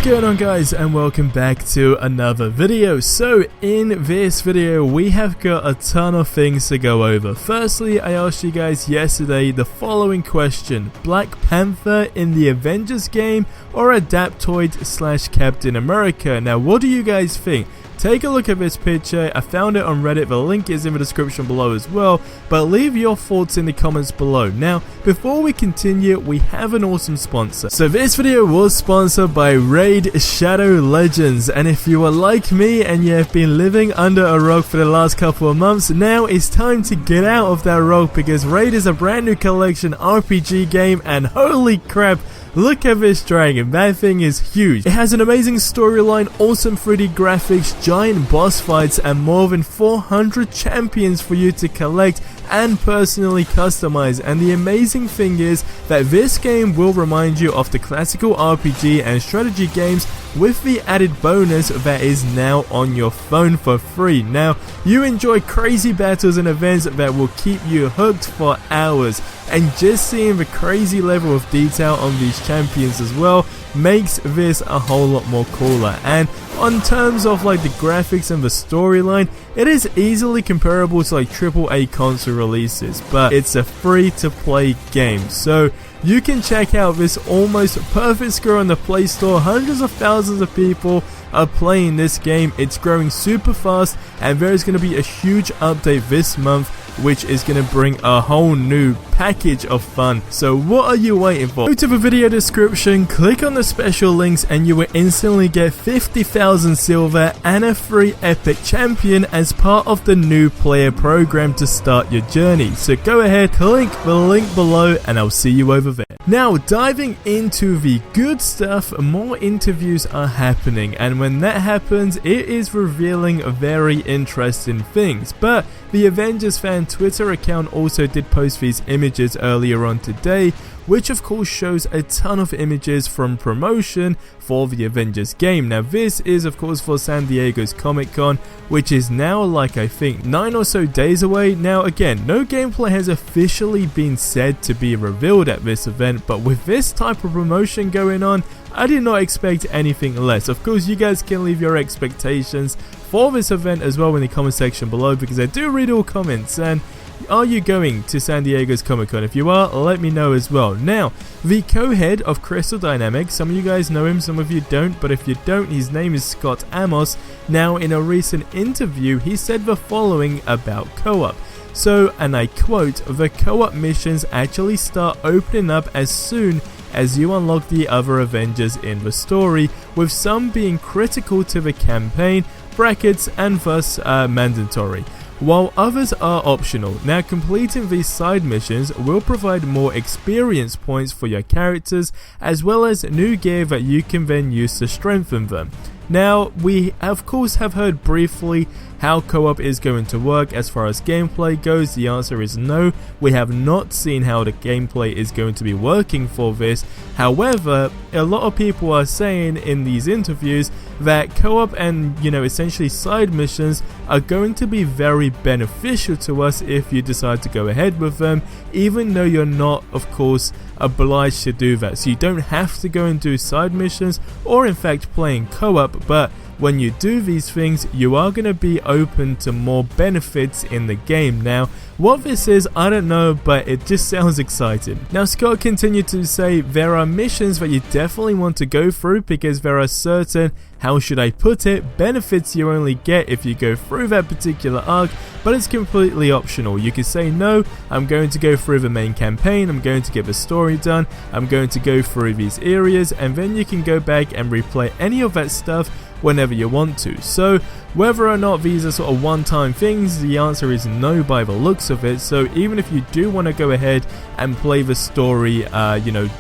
going on, guys, and welcome back to another video. So in this video we have got a ton of things to go over. Firstly, I asked you guys yesterday the following question: Black Panther in the Avengers game or Adaptoid / Captain America? Now what do you guys think? Take a look at this picture. I found it on Reddit, the link is in the description below as well, but leave your thoughts in the comments below. Now, before we continue, we have an awesome sponsor. So this video was sponsored by Raid Shadow Legends, and if you are like me and you have been living under a rock for the last couple of months, now it's time to get out of that rock, because Raid is a brand new collection RPG game, and holy crap, look at this dragon, that thing is huge. It has an amazing storyline, awesome 3D graphics, giant boss fights, and more than 400 champions for you to collect and personally customize. And the amazing thing is that this game will remind you of the classical RPG and strategy games with the added bonus that is now on your phone for free. Now, you enjoy crazy battles and events that will keep you hooked for hours, and just seeing the crazy level of detail on these champions as well makes this a whole lot more cooler. And on terms of like the graphics and the storyline, it is easily comparable to like AAA console releases, but it's a free to play game, so you can check out this almost perfect score on the Play Store. Hundreds of thousands of people are playing this game. It's growing super fast, and there is going to be a huge update this month which is going to bring a whole new package of fun. So what are you waiting for? Go to the video description, click on the special links, and you will instantly get 50,000 silver and a free epic champion as part of the new player program to start your journey. So go ahead, click the link below, and I'll see you over there. Now, diving into the good stuff, more interviews are happening, and when that happens, it is revealing very interesting things. But the Avengers fan Twitter account also did post these images earlier on today, which of course shows a ton of images from promotion for the Avengers game. Now this is of course for San Diego's Comic-Con, which is now like I think 9 or so days away. Now again, no gameplay has officially been said to be revealed at this event, but with this type of promotion going on, I did not expect anything less. Of course, you guys can leave your expectations for this event as well in the comment section below, because I do read all comments. And are you going to San Diego's Comic-Con? If you are, let me know as well. Now, the co-head of Crystal Dynamics, some of you guys know him, some of you don't, but if you don't, his name is Scott Amos. Now, in a recent interview, he said the following about co-op. So, and I quote, "The co-op missions actually start opening up as soon as you unlock the other Avengers in the story, with some being critical to the campaign, brackets, and thus mandatory, while others are optional. Now, completing these side missions will provide more experience points for your characters, as well as new gear that you can then use to strengthen them." Now, we of course have heard briefly how co-op is going to work. As far as gameplay goes, the answer is no. We have not seen how the gameplay is going to be working for this. However, a lot of people are saying in these interviews that co-op and, essentially side missions are going to be very beneficial to us if you decide to go ahead with them, even though you're not, of course, obliged to do that. So you don't have to go and do side missions or in fact playing co-op, but when you do these things, you are going to be open to more benefits in the game. Now, what this is, I don't know, but it just sounds exciting. Now, Scott continued to say there are missions that you definitely want to go through, because there are certain, how should I put it, benefits you only get if you go through that particular arc, but it's completely optional. You can say, no, I'm going to go through the main campaign, I'm going to get the story done, I'm going to go through these areas, and then you can go back and replay any of that stuff whenever you want to. So whether or not these are sort of one-time things, the answer is no by the looks of it. So even if you do want to go ahead and play the story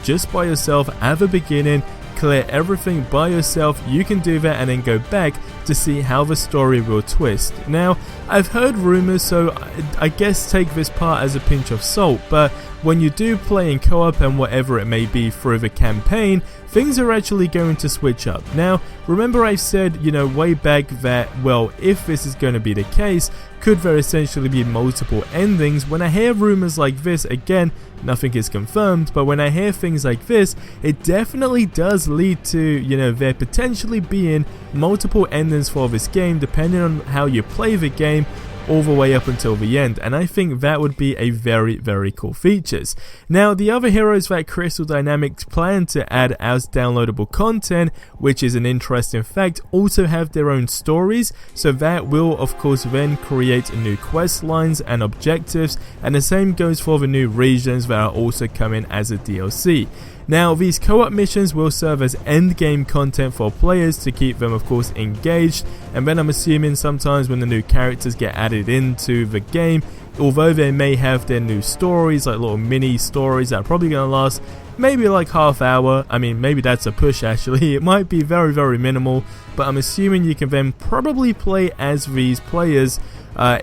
just by yourself at the beginning, clear everything by yourself, you can do that and then go back to see how the story will twist. Now, I've heard rumors, so I guess take this part as a pinch of salt, but when you do play in co-op and whatever it may be through the campaign, things are actually going to switch up. Now, remember I said, way back that, well, if this is going to be the case, could there essentially be multiple endings? When I hear rumors like this, again, nothing is confirmed, but when I hear things like this, it definitely does lead to, there potentially being multiple endings for this game, depending on how you play the game, all the way up until the end, and I think that would be a very, very cool features. Now, the other heroes that Crystal Dynamics plan to add as downloadable content, which is an interesting fact, also have their own stories, so that will of course then create new quest lines and objectives, and the same goes for the new regions that are also coming as a DLC. Now, these co-op missions will serve as endgame content for players to keep them of course engaged, and then I'm assuming sometimes when the new characters get added into the game, although they may have their new stories, like little mini stories that are probably going to last maybe like half hour, I mean maybe that's a push actually, it might be very, very minimal, but I'm assuming you can then probably play as these players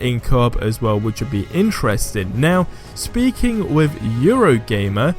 in co-op as well, which would be interesting. Now, speaking with Eurogamer,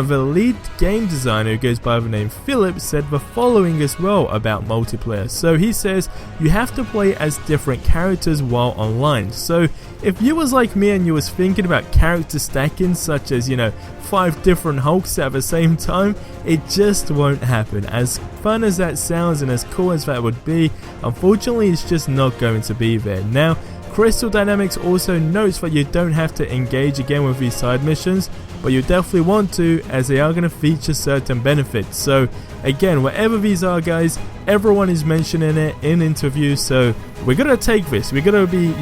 the lead game designer who goes by the name Philip said the following as well about multiplayer. So he says you have to play as different characters while online. So if you was like me and you was thinking about character stacking, such as 5 different Hulks at the same time, it just won't happen. As fun as that sounds and as cool as that would be, unfortunately it's just not going to be there. Now, Crystal Dynamics also notes that you don't have to engage again with these side missions, but you definitely want to, as they are going to feature certain benefits. So again, whatever these are, guys, everyone is mentioning it in interviews, so we're going to take this. We're going to be,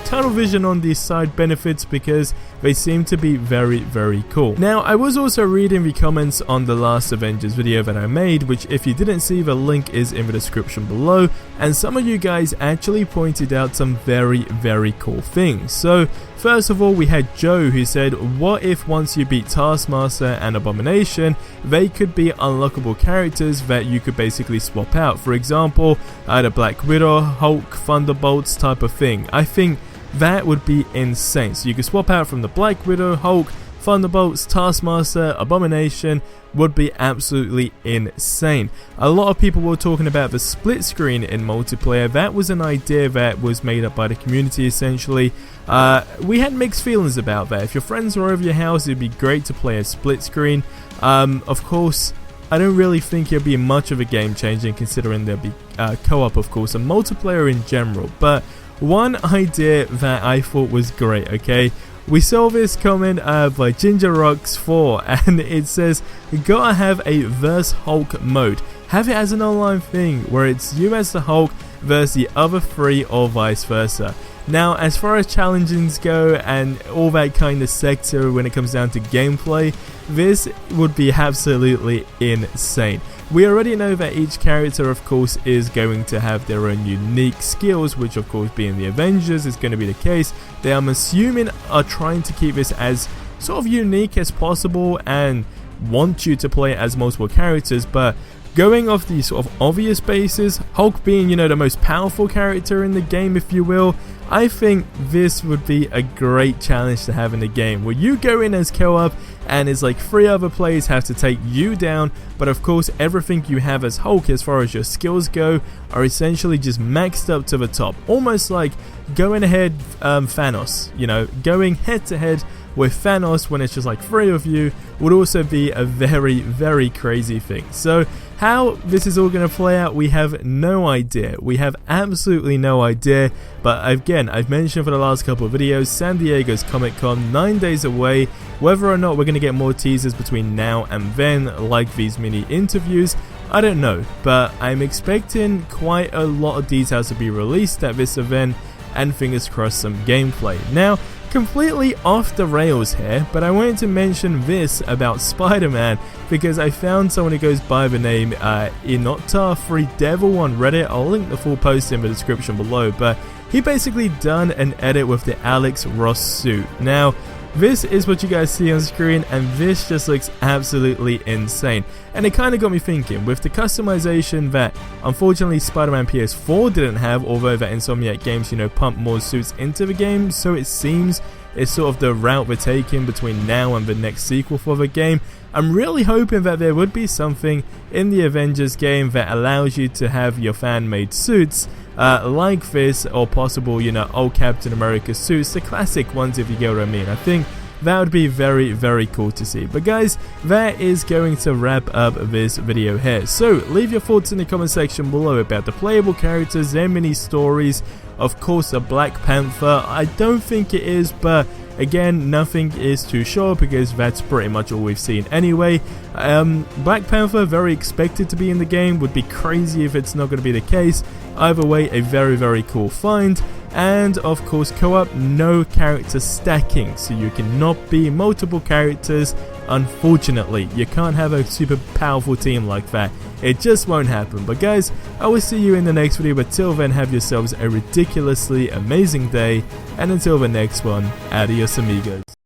tunnel vision on these side benefits because they seem to be very, very cool. Now, I was also reading the comments on the last Avengers video that I made, which if you didn't see, the link is in the description below, and some of you guys actually pointed out some very, very cool things. So first of all, we had Joe who said, what if once you beat Taskmaster and Abomination, they could be unlockable characters that you could basically swap out? For example, either Black Widow, Hulk, Thunderbolts type of thing. I think that would be insane. So you could swap out from the Black Widow, Hulk, Thunderbolts, Taskmaster, Abomination. Would be absolutely insane. A lot of people were talking about the split screen in multiplayer. That was an idea that was made up by the community essentially. We had mixed feelings about that. If your friends were over your house, it'd be great to play a split screen. Of course, I don't really think it'll be much of a game changer considering there'll be co-op of course and multiplayer in general. But one idea that I thought was great, okay? We saw this comment by Ginger Rocks 4, and it says, gotta have a verse Hulk mode. Have it as an online thing where it's you as the Hulk versus the other 3 or vice versa. Now, as far as challenges go and all that kind of sector when it comes down to gameplay, this would be absolutely insane. We already know that each character of course is going to have their own unique skills, which of course being the Avengers is going to be the case. They, I'm assuming, are trying to keep this as sort of unique as possible and want you to play as multiple characters, but going off the sort of obvious basis, Hulk being, the most powerful character in the game, if you will, I think this would be a great challenge to have in the game, where you go in as co-op and it's like 3 other players have to take you down, but of course everything you have as Hulk as far as your skills go are essentially just maxed up to the top. Almost like going ahead Thanos, going head to head with Thanos when it's just like 3 of you would also be a very, very crazy thing. So how this is all going to play out, we have no idea. We have absolutely no idea. But again, I've mentioned for the last couple of videos, San Diego's Comic-Con 9 days away. Whether or not we're going to get more teasers between now and then, like these mini interviews, I don't know. But I'm expecting quite a lot of details to be released at this event, and fingers crossed some gameplay. Now, completely off the rails here, but I wanted to mention this about Spider-Man because I found someone who goes by the name Inota3Devil on Reddit. I'll link the full post in the description below, but he basically done an edit with the Alex Ross suit. Now, this is what you guys see on screen, and this just looks absolutely insane. And it kind of got me thinking, with the customization that unfortunately Spider-Man PS4 didn't have, although that Insomniac Games, pump more suits into the game, so it seems is sort of the route we're taking between now and the next sequel for the game. I'm really hoping that there would be something in the Avengers game that allows you to have your fan-made suits like this, or possible, you know, old Captain America suits, the classic ones, if you get what I mean. I think that would be very, very cool to see. But guys, that is going to wrap up this video here. So leave your thoughts in the comment section below about the playable characters, their mini stories, of course a Black Panther. I don't think it is, but again, nothing is too sure because that's pretty much all we've seen anyway. Black Panther, very expected to be in the game. Would be crazy if it's not going to be the case. Either way, a very, very cool find. And of course, co-op, no character stacking, so you cannot be multiple characters. Unfortunately, you can't have a super powerful team like that. It just won't happen. But guys, I will see you in the next video. But till then, have yourselves a ridiculously amazing day, and until the next one, adios amigos.